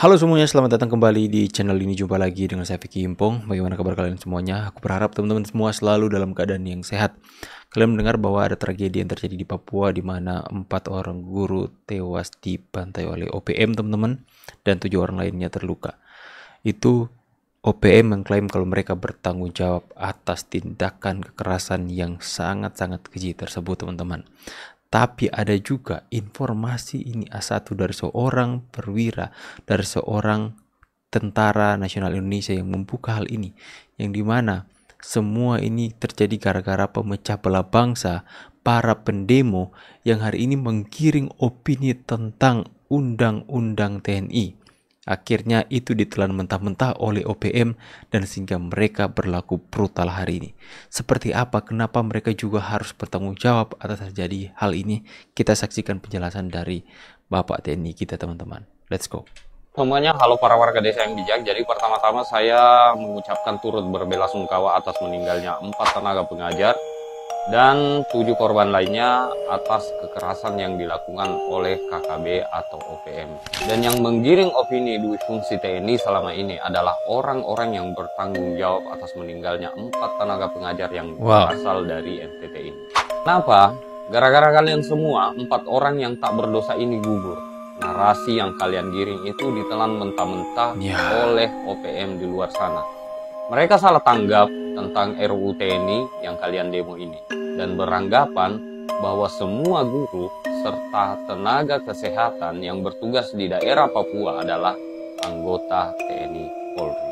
Halo semuanya, selamat datang kembali di channel ini. Jumpa lagi dengan saya Vicky Impong. Bagaimana kabar kalian semuanya? Aku berharap teman-teman semua selalu dalam keadaan yang sehat. Kalian mendengar bahwa ada tragedi yang terjadi di Papua di mana 4 orang guru tewas dibantai oleh OPM, teman-teman, dan 7 orang lainnya terluka. Itu OPM mengklaim kalau mereka bertanggung jawab atas tindakan kekerasan yang sangat-sangat keji tersebut, teman-teman. Tapi ada juga informasi ini A1 dari seorang perwira, dari seorang tentara nasional Indonesia yang membuka hal ini, yang dimana semua ini terjadi gara-gara pemecah belah bangsa, para pendemo yang hari ini menggiring opini tentang undang-undang TNI. Akhirnya itu ditelan mentah-mentah oleh OPM dan sehingga mereka berlaku brutal hari ini. Seperti apa, kenapa mereka juga harus bertanggung jawab atas terjadi hal ini? Kita saksikan penjelasan dari Bapak TNI kita, teman-teman. Let's go. Semuanya, halo para warga desa yang bijak. Jadi pertama-tama saya mengucapkan turut berbelasungkawa atas meninggalnya 4 tenaga pengajar dan 7 korban lainnya atas kekerasan yang dilakukan oleh KKB atau OPM. Dan yang menggiring opini dui fungsi TNI selama ini adalah orang-orang yang bertanggung jawab atas meninggalnya 4 tenaga pengajar yang berasal dari NTT ini. Kenapa? Gara-gara kalian semua, 4 orang yang tak berdosa ini gugur. Narasi yang kalian giring itu ditelan mentah-mentah oleh OPM di luar sana. Mereka salah tanggap tentang RUU TNI yang kalian demo ini dan beranggapan bahwa semua guru serta tenaga kesehatan yang bertugas di daerah Papua adalah anggota TNI Polri.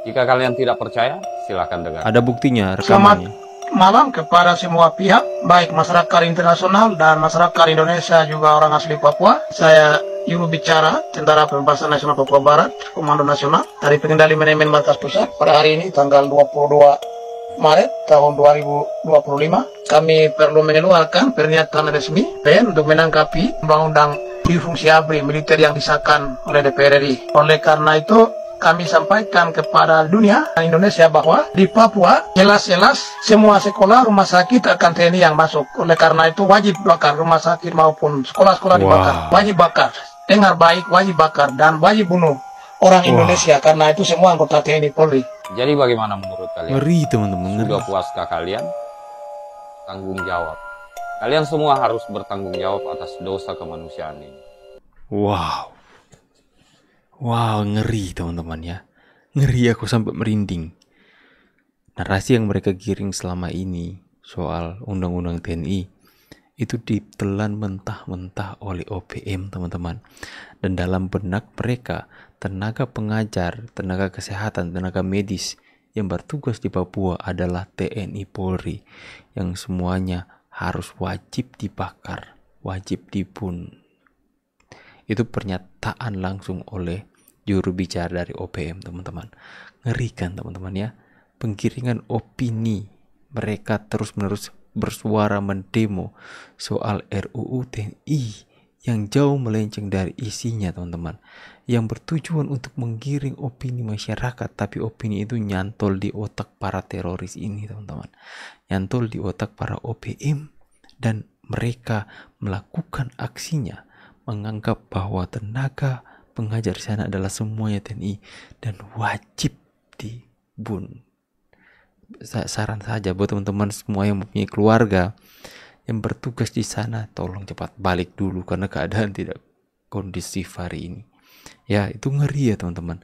Jika kalian tidak percaya, silakan dengar. Ada buktinya, rekamannya. Selamat malam kepada semua pihak, baik masyarakat internasional dan masyarakat Indonesia juga orang asli Papua. Saya juru bicara Tentara Pembebasan Nasional Papua Barat, Komando Nasional dari Pengendali Manajemen Markas Pusat. Pada hari ini tanggal 22 Maret tahun 2025, kami perlu mengeluarkan pernyataan resmi PN untuk menanggapi Undang-Undang Fungsi ABRI Militer yang disahkan oleh DPR RI. Oleh karena itu, kami sampaikan kepada dunia Indonesia bahwa di Papua jelas-jelas semua sekolah rumah sakit akan TNI yang masuk. Oleh karena itu wajib bakar rumah sakit maupun sekolah-sekolah dibakar. Wajib bakar. Dengar baik, wajib bakar dan wajib bunuh orang Indonesia karena itu semua anggota TNI Polri. Jadi bagaimana menurut kalian? Ngeri, teman-teman. Sudah puaskah kalian? Tanggung jawab. Kalian semua harus bertanggung jawab atas dosa kemanusiaan ini. Wow, ngeri teman-teman ya. Ngeri, aku sampai merinding. Narasi yang mereka giring selama ini soal undang-undang TNI itu ditelan mentah-mentah oleh OPM, teman-teman. Dan dalam benak mereka, tenaga pengajar, tenaga kesehatan, tenaga medis yang bertugas di Papua adalah TNI Polri, yang semuanya harus wajib dibakar, wajib dibunuh. Itu pernyataan langsung oleh juru bicara dari OPM, teman-teman. Ngerikan, teman-teman ya. Penggiringan opini, mereka terus-menerus bersuara mendemo soal RUU TNI yang jauh melenceng dari isinya, teman-teman. Yang bertujuan untuk menggiring opini masyarakat, tapi opini itu nyantol di otak para teroris ini, teman-teman. Nyantol di otak para OPM dan mereka melakukan aksinya menganggap bahwa tenaga pengajar di sana adalah semuanya TNI dan wajib dibunuh. Saran saja buat teman-teman semua yang mempunyai keluarga yang bertugas di sana, tolong cepat balik dulu karena keadaan tidak kondusif hari ini. Ya, itu ngeri ya teman-teman.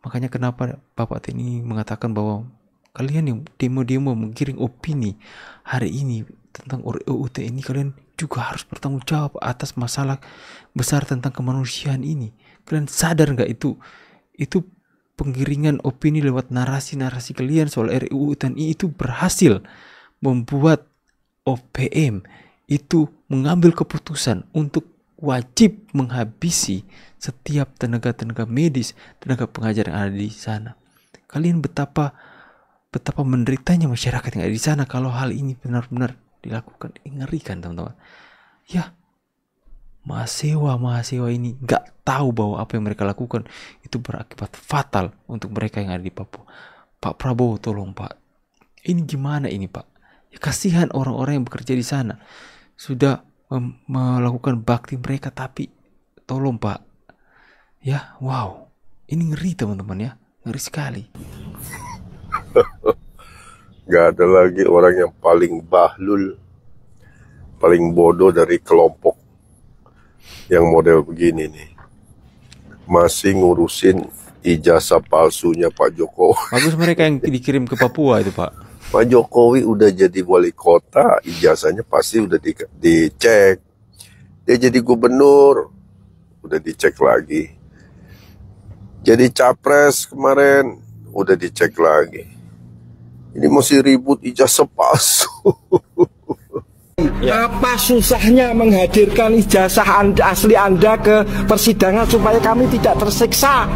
Makanya kenapa Bapak TNI mengatakan bahwa kalian yang demo-demo menggiring opini hari ini tentang RUU TNI, kalian juga harus bertanggung jawab atas masalah besar tentang kemanusiaan ini. Kalian sadar nggak itu penggiringan opini lewat narasi-narasi kalian soal RUU TNI itu berhasil membuat OPM itu mengambil keputusan untuk wajib menghabisi setiap tenaga-tenaga medis, tenaga pengajar yang ada di sana. Kalian betapa menderitanya masyarakat yang ada di sana kalau hal ini benar-benar dilakukan. Ngerikan, teman-teman. Ya, mahasiswa ini nggak tahu bahwa apa yang mereka lakukan itu berakibat fatal untuk mereka yang ada di Papua. Pak Prabowo, tolong Pak, ini gimana ini Pak? Ya, kasihan orang-orang yang bekerja di sana sudah melakukan bakti mereka, tapi tolong Pak, Ya, wow. Ini ngeri teman-teman ya. Ngeri sekali. Gak ada lagi orang yang paling bahlul, paling bodoh dari kelompok yang model begini nih. Masih ngurusin ijazah palsunya Pak Jokowi. Bagus mereka yang dikirim ke Papua itu, Pak. Pak Jokowi udah jadi wali kota, ijazahnya pasti udah dicek. Dia jadi gubernur, udah dicek lagi. Jadi capres kemarin, udah dicek lagi. Ini masih ribut ijazah palsu. Apa susahnya menghadirkan ijazah asli Anda ke persidangan supaya kami tidak tersiksa?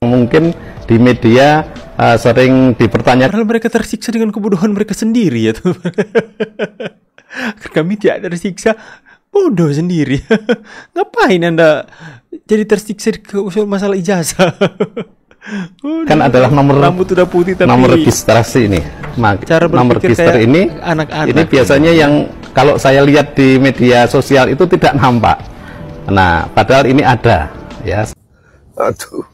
Mungkin di media sering dipertanyakan. Padahal mereka tersiksa dengan kebodohan mereka sendiri ya tuh. Kami tidak tersiksa, bodoh sendiri. Ngapain Anda jadi tersiksa ke usul masalah ijazah? Kan adalah nomor rambut udah putih tapi nomor registrasi ini. Cara nomor register ini anak-anak. Ini biasanya yang kalau saya lihat di media sosial itu tidak nampak. Nah, padahal ini ada ya. Aduh.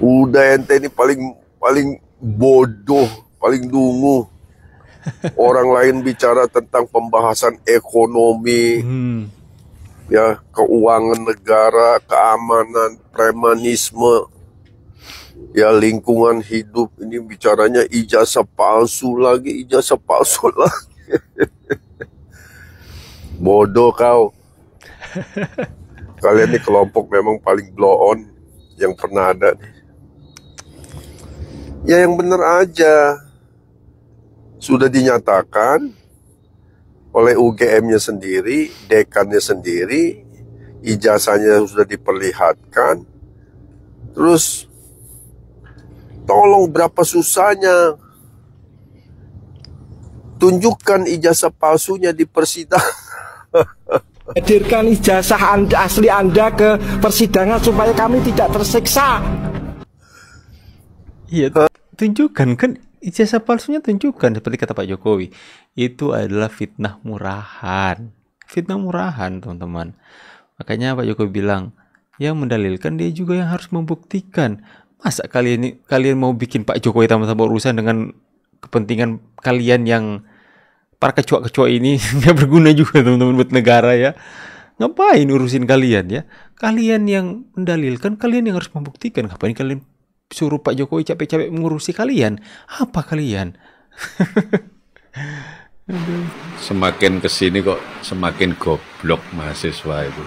Udah ente ini paling bodoh, paling dungu. Orang lain bicara tentang pembahasan ekonomi, ya, keuangan negara, keamanan, premanisme, ya, lingkungan hidup. Ini bicaranya ijazah palsu lagi. Bodoh kau. Kalian ini kelompok memang paling blow on yang pernah ada nih. Ya yang benar aja. Sudah dinyatakan oleh UGM-nya sendiri, dekannya sendiri, ijazahnya sudah diperlihatkan. Terus tolong berapa susahnya tunjukkan ijazah palsunya di persidangan. Hadirkan ijazah asli Anda ke persidangan supaya kami tidak tersiksa. Iya, tunjukkan kan ijazah palsunya, tunjukkan seperti kata Pak Jokowi. Itu adalah fitnah murahan. Fitnah murahan, teman-teman. Makanya Pak Jokowi bilang, yang mendalilkan dia juga yang harus membuktikan. Masa kalian mau bikin Pak Jokowi tambah-tambah urusan dengan kepentingan kalian yang para kecoa-kecoa ini nggak berguna juga teman-teman buat negara ya. Ngapain urusin kalian ya? Kalian yang mendalilkan, kalian yang harus membuktikan. Ngapain kalian suruh Pak Jokowi capek-capek mengurusi kalian? Apa kalian? Semakin kesini kok semakin goblok mahasiswa itu.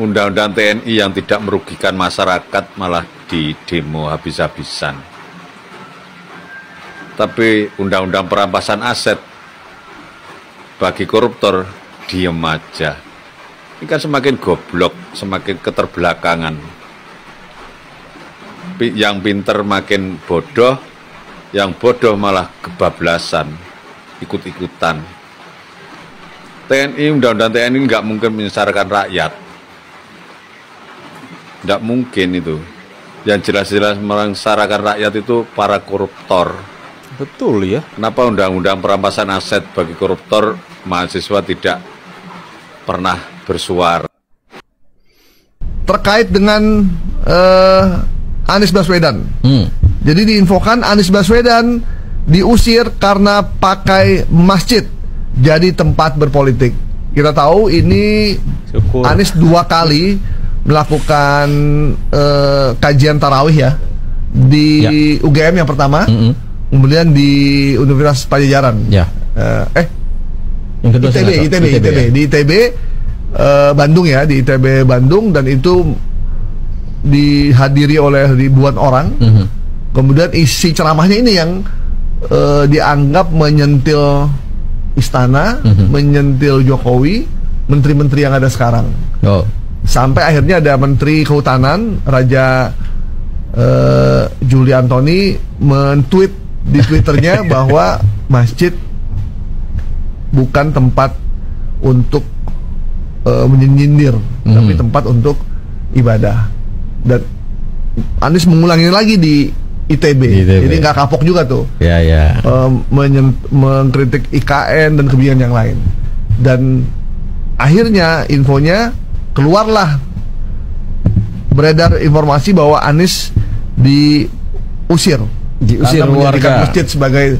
Undang-undang TNI yang tidak merugikan masyarakat malah di demo habis-habisan. Tapi undang-undang perampasan aset bagi koruptor diem aja. Ini kan semakin goblok, semakin keterbelakangan. Yang pinter makin bodoh, yang bodoh malah kebablasan, ikut-ikutan. TNI, undang-undang TNI nggak mungkin menyengsarakan rakyat. Nggak mungkin itu. Yang jelas-jelas menyengsarakan rakyat itu para koruptor. Betul ya. Kenapa undang-undang perampasan aset bagi koruptor mahasiswa tidak pernah bersuara? Terkait dengan Anies Baswedan. Jadi diinfokan Anies Baswedan diusir karena pakai masjid jadi tempat berpolitik. Kita tahu ini Anies 2 kali melakukan kajian tarawih ya di UGM yang pertama, kemudian di Universitas Pajajaran. Yang kedua ITB di ITB Bandung ya, di ITB Bandung, dan itu dihadiri oleh ribuan orang. Kemudian isi ceramahnya ini yang dianggap menyentil istana, menyentil Jokowi, menteri-menteri yang ada sekarang. Sampai akhirnya ada Menteri Kehutanan Raja Juli Antoni men-tweet di Twitternya bahwa masjid bukan tempat untuk menyindir, tapi tempat untuk ibadah. Dan Anies mengulangi lagi di ITB. Jadi nggak kapok juga tuh. Mengkritik IKN dan kebijakan yang lain. Dan akhirnya infonya keluarlah, beredar informasi bahwa Anies diusir karena menjadikan masjid sebagai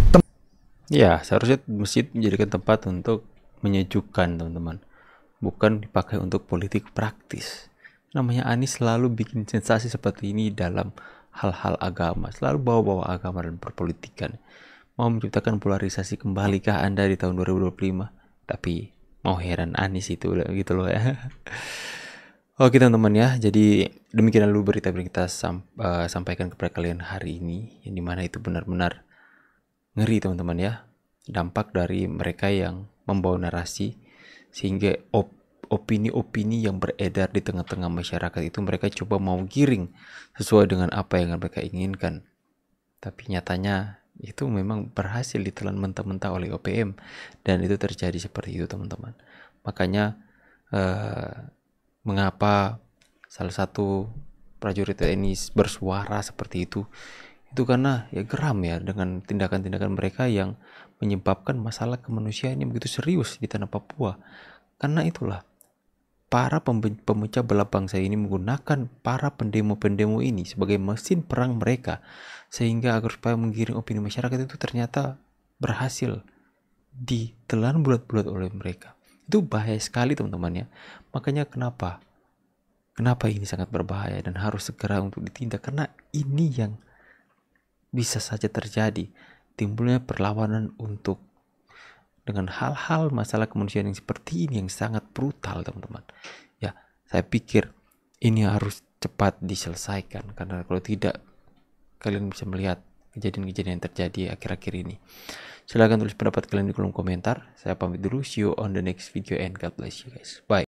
Ya, seharusnya masjid menjadikan tempat untuk menyejukkan, teman-teman. Bukan dipakai untuk politik praktis. Namanya Anies selalu bikin sensasi seperti ini dalam hal-hal agama. Selalu bawa-bawa agama dan perpolitikan. Mau menciptakan polarisasi kembalikah Anda di tahun 2025? Tapi mau heran Anies itu gitu loh ya. Oke teman-teman ya, jadi demikian dulu berita yang kita sampaikan kepada kalian hari ini. Yang dimana itu benar-benar ngeri teman-teman ya, dampak dari mereka yang membawa narasi sehingga opini-opini yang beredar di tengah-tengah masyarakat itu mereka coba mau giring sesuai dengan apa yang mereka inginkan, tapi nyatanya itu memang berhasil ditelan mentah-mentah oleh OPM dan itu terjadi seperti itu teman-teman. Makanya mengapa salah satu prajurit TNI bersuara seperti itu karena ya geram ya dengan tindakan-tindakan mereka yang menyebabkan masalah kemanusiaan yang begitu serius di tanah Papua. Karena itulah para pemecah belah bangsa ini menggunakan para pendemo-pendemo ini sebagai mesin perang mereka, sehingga agar supaya menggiring opini masyarakat itu ternyata berhasil ditelan bulat-bulat oleh mereka. Itu bahaya sekali teman-teman ya. Makanya kenapa ini sangat berbahaya dan harus segera untuk ditindak, karena ini yang bisa saja terjadi, timbulnya perlawanan untuk dengan hal-hal masalah kemanusiaan yang seperti ini yang sangat brutal teman-teman ya. Saya pikir ini harus cepat diselesaikan, karena kalau tidak kalian bisa melihat kejadian-kejadian yang terjadi akhir-akhir ini. Silahkan tulis pendapat kalian di kolom komentar. Saya pamit dulu, see you on the next video and God bless you guys, bye.